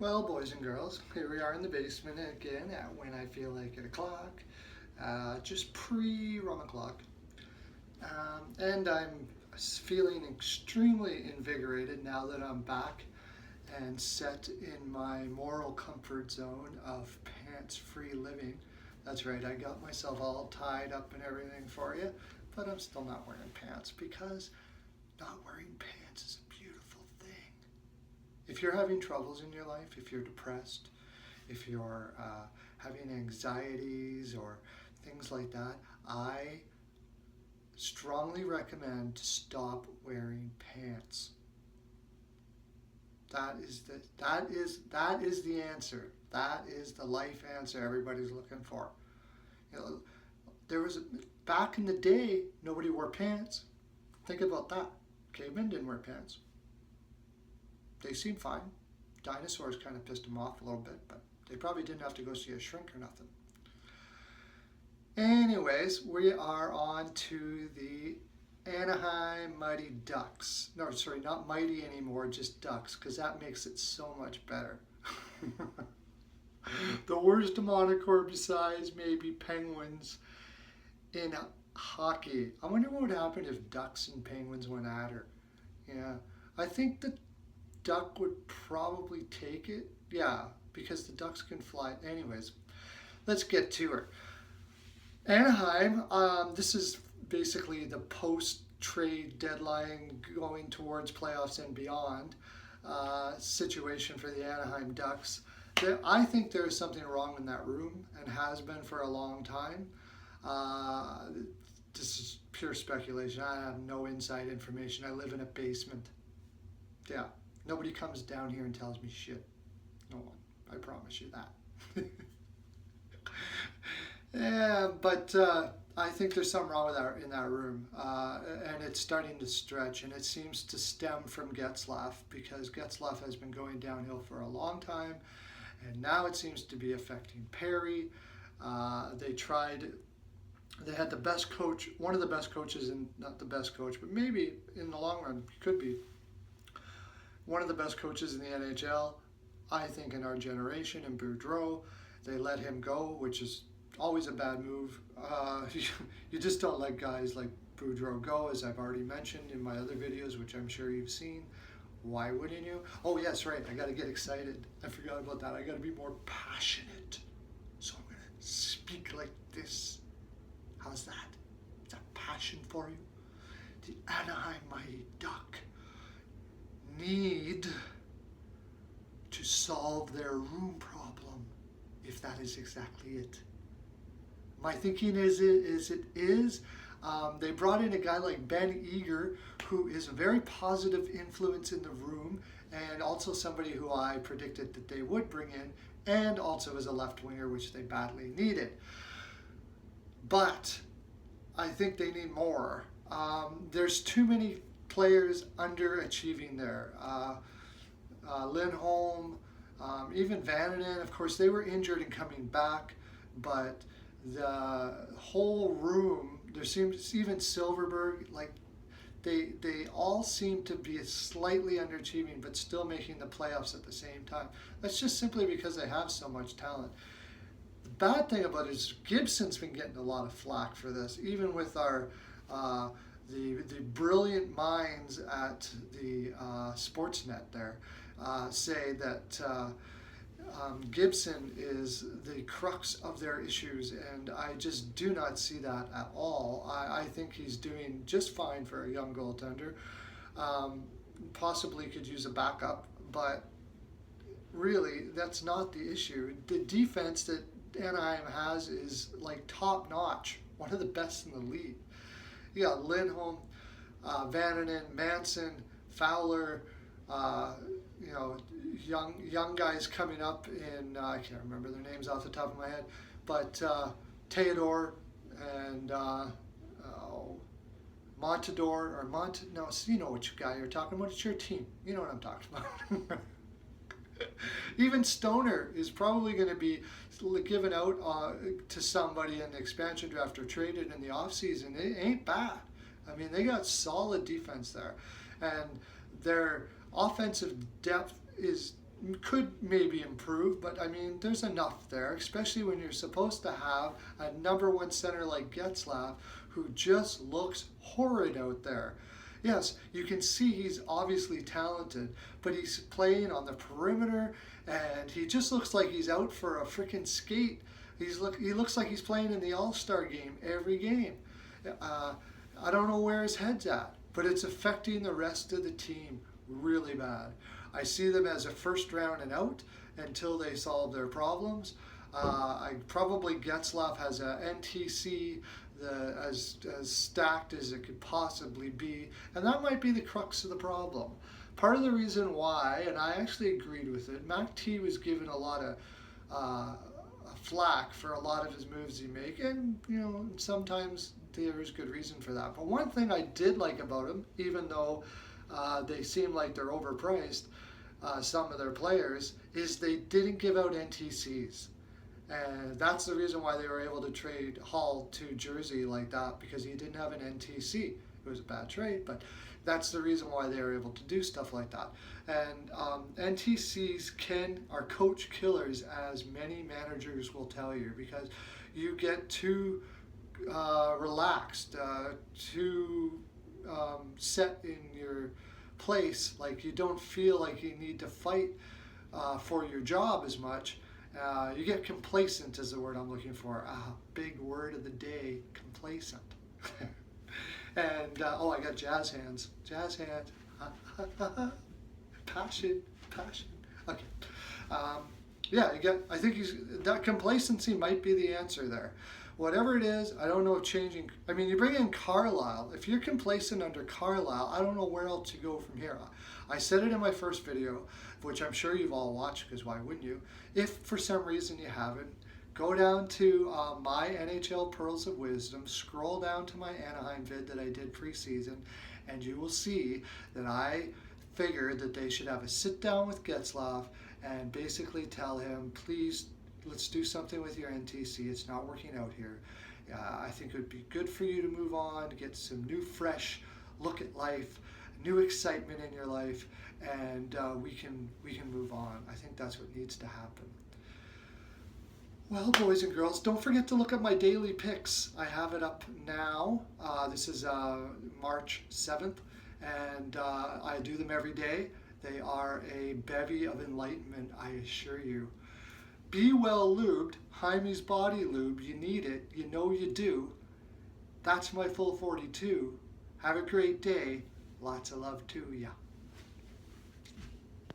Well, boys and girls, here we are in the basement again at when I feel like 8 o'clock, just pre-rum o'clock. And I'm feeling extremely invigorated now that I'm back and set in my moral comfort zone of pants-free living. That's right, I got myself all tied up and everything for you, but I'm still not wearing pants because not wearing pants is a beautiful thing. If you're having troubles in your life, if you're depressed, if you're having anxieties or things like that, I strongly recommend to stop wearing pants. That is the answer. That is the life answer everybody's looking for. You know, back in the day, nobody wore pants. Think about that. Cavemen didn't wear pants. They seemed fine. Dinosaurs kind of pissed them off a little bit, but they probably didn't have to go see a shrink or nothing. Anyways, we are on to the Anaheim Mighty Ducks. No, sorry, not Mighty anymore, just Ducks, because that makes it so much better. The worst moniker besides maybe Penguins in hockey. I wonder what would happen if Ducks and Penguins went at her. Yeah, I think the Duck would probably take it. Yeah, because the Ducks can fly. Anyways, let's get to her. Anaheim, this is basically the post-trade deadline going towards playoffs and beyond situation for the Anaheim Ducks. I think there is something wrong in that room and has been for a long time. This is pure speculation. I have no inside information. I live in a basement. Yeah, nobody comes down here and tells me shit. No one. I promise you that. Yeah, but I think there's something wrong with that in that room, and it's starting to stretch, and it seems to stem from Getzlaf because Getzlaf has been going downhill for a long time, and now it seems to be affecting Perry. They had the best coach, one of the best coaches, and not the best coach, but maybe in the long run could be one of the best coaches in the NHL. I think in our generation, in Boudreau, they let him go, which is always a bad move. You just don't let guys like Boudreau go, as I've already mentioned in my other videos, which I'm sure you've seen. Why wouldn't you? Oh yes, right, I gotta get excited. I forgot about that. I gotta be more passionate. So I'm gonna speak like this. How's that? Is that passion for you? The Anaheim Mighty Duck need to solve their room problem, if that is exactly it. My thinking is they brought in a guy like Ben Eager, who is a very positive influence in the room, and also somebody who I predicted that they would bring in, and also as a left winger, which they badly needed. But I think they need more. There's too many players underachieving there. Lindholm, even Vananen, of course, they were injured and coming back, but the whole room, there seems, even Silverberg, like they all seem to be slightly underachieving but still making the playoffs at the same time. That's just simply because they have so much talent. The bad thing about it is Gibson's been getting a lot of flack for this, even with our the brilliant minds at the Sportsnet there say that Gibson is the crux of their issues, and I just do not see that at all. I think he's doing just fine for a young goaltender. Possibly could use a backup, but really that's not the issue. The defense that Anaheim has is like top notch, one of the best in the league. You got Lindholm, Vananen, Manson, Fowler, young guys coming up in, I can't remember their names off the top of my head, but Theodore and Montador, no, you know which guy you're talking about, it's your team, you know what I'm talking about. Even Stoner is probably going to be given out to somebody in the expansion draft or traded in the offseason. It ain't bad. I mean, they got solid defense there. And their offensive depth is could maybe improve, but I mean, there's enough there, especially when you're supposed to have a number one center like Getzlaf, who just looks horrid out there. Yes, you can see he's obviously talented, but he's playing on the perimeter, and he just looks like he's out for a freaking skate. He looks like he's playing in the All-Star game every game. I don't know where his head's at, but it's affecting the rest of the team really bad. I see them as a first round and out until they solve their problems. I probably Getzlaf has a NTC as stacked as it could possibly be, and that might be the crux of the problem. Part of the reason why, and I actually agreed with it, Mac T was given a lot of flack for a lot of his moves he make, and sometimes there is good reason for that. But one thing I did like about him, even though they seem like they're overpriced, some of their players, is they didn't give out NTCs. And that's the reason why they were able to trade Hall to Jersey like that, because he didn't have an NTC. It was a bad trade, but that's the reason why they were able to do stuff like that. And NTCs are coach killers, as many managers will tell you, because you get too relaxed, too set in your place. Like, you don't feel like you need to fight for your job as much. You get complacent is the word I'm looking for. Big word of the day, complacent. And I got jazz hands. Jazz hands. Passion. Okay. Yeah, I think that complacency might be the answer there. Whatever it is, I don't know if changing. I mean, you bring in Carlisle. If you're complacent under Carlisle, I don't know where else to go from here. I said it in my first video, which I'm sure you've all watched, because why wouldn't you? If for some reason you haven't, go down to my NHL Pearls of Wisdom, scroll down to my Anaheim vid that I did preseason, and you will see that I figured that they should have a sit down with Getzlaf and basically tell him, please, let's do something with your NTC. It's not working out here. I think it would be good for you to move on, to get some new, fresh look at life, new excitement in your life, and we can move on. I think that's what needs to happen. Well, boys and girls, don't forget to look at my daily picks. I have it up now. This is March 7th, and I do them every day. They are a bevy of enlightenment, I assure you. Be well lubed, Jaime's body lube. You need it. You know you do. That's my full 42. Have a great day. Lots of love to ya.